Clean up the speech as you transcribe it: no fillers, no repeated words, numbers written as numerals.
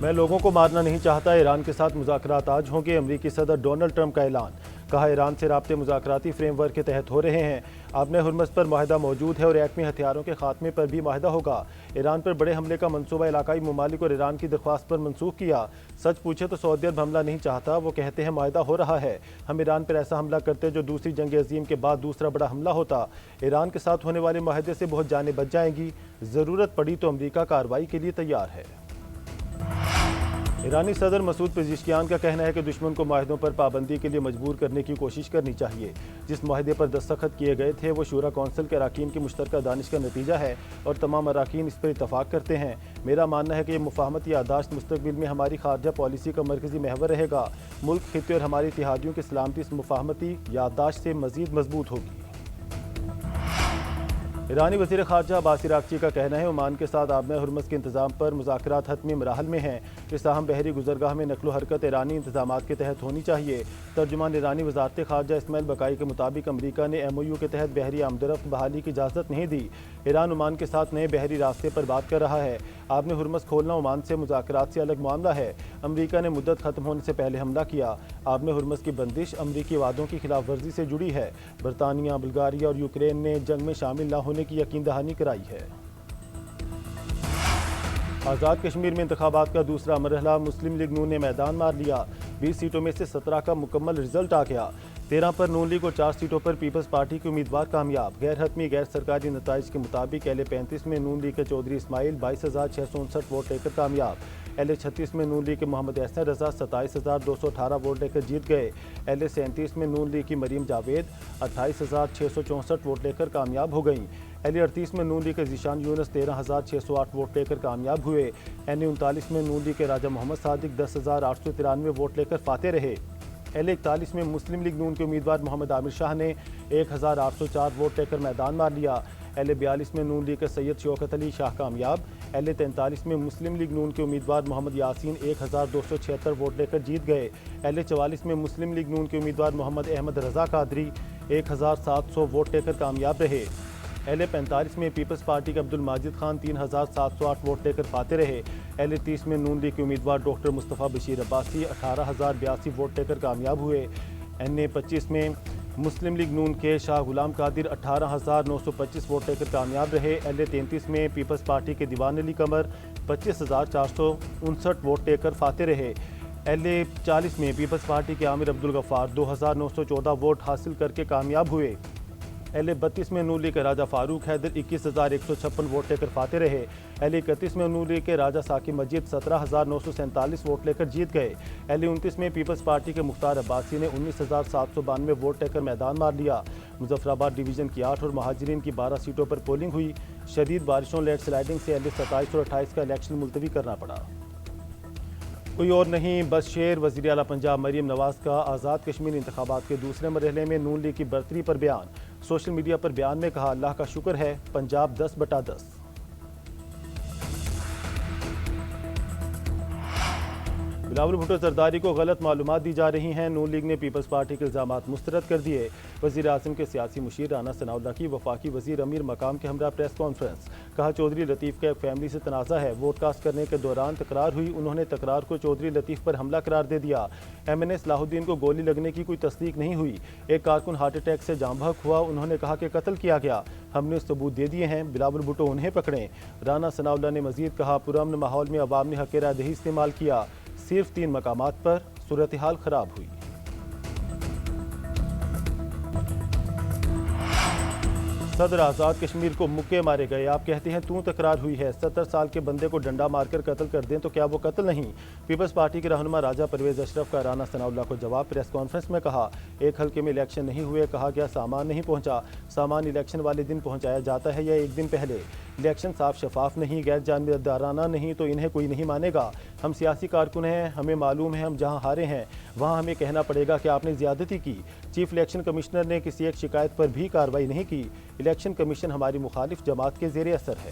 میں لوگوں کو مارنا نہیں چاہتا، ایران کے ساتھ مذاکرات آج ہوں گے، امریکی صدر ڈونلڈ ٹرمپ کا اعلان۔ کہا ایران سے رابطے مذاکراتی فریم ورک کے تحت ہو رہے ہیں۔ آبِ ہرمز پر معاہدہ موجود ہے اور ایٹمی ہتھیاروں کے خاتمے پر بھی معاہدہ ہوگا۔ ایران پر بڑے حملے کا منصوبہ علاقائی ممالک اور ایران کی درخواست پر منسوخ کیا۔ سچ پوچھے تو سعودی عرب حملہ نہیں چاہتا، وہ کہتے ہیں معاہدہ ہو رہا ہے۔ ہم ایران پر ایسا حملہ کرتے جو دوسری جنگ عظیم کے بعد دوسرا بڑا حملہ ہوتا۔ ایران کے ساتھ ہونے والے معاہدے سے بہت جانیں بچ جائیں گی، ضرورت پڑی تو امریکہ کارروائی کے لیے تیار ہے۔ ایرانی صدر مسعود پزشکیان کا کہنا ہے کہ دشمن کو معاہدوں پر پابندی کے لیے مجبور کرنے کی کوشش کرنی چاہیے۔ جس معاہدے پر دستخط کیے گئے تھے وہ شورا کونسل کے اراکین کی مشترکہ دانش کا نتیجہ ہے اور تمام اراکین اس پر اتفاق کرتے ہیں۔ میرا ماننا ہے کہ یہ مفاہمت یادداشت مستقبل میں ہماری خارجہ پالیسی کا مرکزی محور رہے گا۔ ملک، خطے اور ہمارے اتحادیوں کی سلامتی اس مفاہمتی یادداشت سے مزید مضبوط ہوگی۔ ایرانی وزیر خارجہ عباس عراقچی کا کہنا ہے عمان کے ساتھ آبِ ہرمز کے انتظام پر مذاکرات حتمی مراحل میں ہیں۔ اس اہم بحری گزرگاہ میں نقل و حرکت ایرانی انتظامات کے تحت ہونی چاہیے۔ ترجمان ایرانی وزارت خارجہ اسماعیل بقائی کے مطابق امریکہ نے ایم او یو کے تحت بحری آمد و رفت بحالی کی اجازت نہیں دی۔ ایران عمان کے ساتھ نئے بحری راستے پر بات کر رہا ہے۔ آبِ ہرمز کھولنا عمان سے مذاکرات سے الگ معاملہ ہے۔ امریکہ نے مدت ختم ہونے سے پہلے حملہ کیا۔ آبِ ہرمز کی بندش امریکی وعدوں کی خلاف ورزی سے جڑی ہے۔ برطانیہ، بلغاریہ اور یوکرین نے جنگ میں شامل نہ ہونے کی یقین دہانی کرائی ہے۔ آزاد کشمیر میں انتخابات کا دوسرا مرحلہ، مسلم لیگ نون نے میدان مار لیا۔ 20 سیٹوں میں سے 17 کا مکمل رزلٹ آ گیا۔ 13 پر نون لیگ اور 4 سیٹوں پر پیپلز پارٹی کے امیدوار کامیاب۔ غیر حتمی غیر سرکاری نتائج کے مطابق اہل 35 میں نون لیگ کے چودھری اسماعیل 22,659 ووٹ لے کر کامیاب۔ اہل 36 میں نون لیگ کے محمد احسن رضا 27,218 ووٹ لے کر جیت گئے۔ اہل 37 میں نون لیگ کی مریم جاوید 28,664 ووٹ لے کر کامیاب ہو گئیں۔ اہل 38 میں نون لیگ کے ذیشان یونس 13,608 ووٹ لے کر کامیاب ہوئے۔ اہل 39 میں نون لیگ کے راجہ محمد صادق 10,893 ووٹ لے کر فاتح رہے۔ اہل 41 میں مسلم لیگ نون کے امیدوار محمد عامر شاہ نے 1,804 ووٹ لے کر میدان مار لیا۔ اہل 42 میں نون لیگ کے سید شوکت علی شاہ کامیاب۔ اہل 43 میں مسلم لیگ نون کے امیدوار محمد یاسین 1,276 ووٹ لے کر جیت گئے۔ اہل 44 میں مسلم لیگ نون کے امیدوار محمد احمد رضا قادری 1,700 ووٹ لے کر کامیاب رہے۔ اہل 45 میں پیپلز پارٹی کے عبدالماجد خان 3,708 ووٹ لے کر فاتح رہے۔ اہل 30 میں نون لیگ کے امیدوار ڈاکٹر مصطفیٰ بشیر عباسی 18,082 ووٹ لے کر کامیاب ہوئے۔ این اے 25 میں مسلم لیگ نون کے شاہ غلام قادر 18,925 ووٹ لے کر کامیاب رہے۔ اہل 33 میں پیپلز پارٹی کے دیوان علی قمر 25,459 ووٹ لے کر فاتح رہے۔ اہل 40 میں پیپلز پارٹی کے عامر عبدالغفار 2,914 ووٹ حاصل کر کے کامیاب ہوئے۔ اہل 32 میں نون لیگ کے راجہ فاروق حیدر 21,156 ووٹ لے کر فاتح رہے۔ اہل 31 میں نون لیگ کے راجہ ثاقب مجید 17,947 ووٹ لے کر جیت گئے۔ اہل 29 میں پیپلز پارٹی کے مختار عباسی نے 19,792 ووٹ لے کر میدان مار لیا۔ مظفر آباد ڈویژن کی 8 اور مہاجرین کی 12 سیٹوں پر پولنگ ہوئی۔ شدید بارشوں، لینڈ سلائیڈنگ سے اہل 27 اور 28 کا الیکشن ملتوی کرنا پڑا۔ کوئی اور نہیں بس شیر، وزیر اعلیٰ پنجاب مریم نواز کا آزاد کشمیر انتخابات کے دوسرے مرحلے میں نون لیگ کی برتری پر بیان۔ سوشل میڈیا پر بیان میں کہا، اللہ کا شکر ہے پنجاب 10/10۔ بلاول بھٹو زرداری کو غلط معلومات دی جا رہی ہیں، نون لیگ نے پیپلز پارٹی کے الزامات مسترد کر دیے۔ وزیر اعظم کے سیاسی مشیر رانا ثناء اللہ کی وفاقی وزیر امیر مقام کے ہمراہ پریس کانفرنس۔ کہا چودھری لطیف کا ایک فیملی سے تنازع ہے، ووٹ کاسٹ کرنے کے دوران تکرار ہوئی، انہوں نے تکرار کو چودھری لطیف پر حملہ قرار دے دیا۔ ایم این اے صلاح الدین کو گولی لگنے کی کوئی تصدیق نہیں ہوئی، ایک کارکن ہارٹ اٹیک سے جاں بحق ہوا، انہوں نے کہا کہ قتل کیا گیا، ہم نے ثبوت دے دیے ہیں، بلاول بھٹو انہیں پکڑیں۔ رانا ثناء اللہ نے مزید کہا، پرامن ماحول میں عوام نے حق رائے دہی استعمال کیا، صرف 3 مقامات پر صورتحال خراب ہوئی۔ صدر آزاد کشمیر کو مکے مارے گئے، آپ کہتے ہیں تو تکرار ہوئی ہے، 70 سال کے بندے کو ڈنڈا مار کر قتل کر دیں تو کیا وہ قتل نہیں؟ پیپلز پارٹی کے رہنما راجہ پرویز اشرف کا رانا ثناء اللہ کو جواب۔ پریس کانفرنس میں کہا، ایک حلقے میں الیکشن نہیں ہوئے، کہا گیا سامان نہیں پہنچا، سامان الیکشن والے دن پہنچایا جاتا ہے یا ایک دن پہلے؟ الیکشن صاف شفاف نہیں، غیر جانبدارانہ نہیں تو انہیں کوئی نہیں مانے گا۔ ہم سیاسی کارکن ہیں، ہمیں معلوم ہے ہم جہاں ہارے ہیں وہاں ہمیں کہنا پڑے گا کہ آپ نے زیادتی کی۔ چیف الیکشن کمشنر نے کسی ایک شکایت پر بھی کارروائی نہیں کی، الیکشن کمیشن ہماری مخالف جماعت کے زیر اثر ہے۔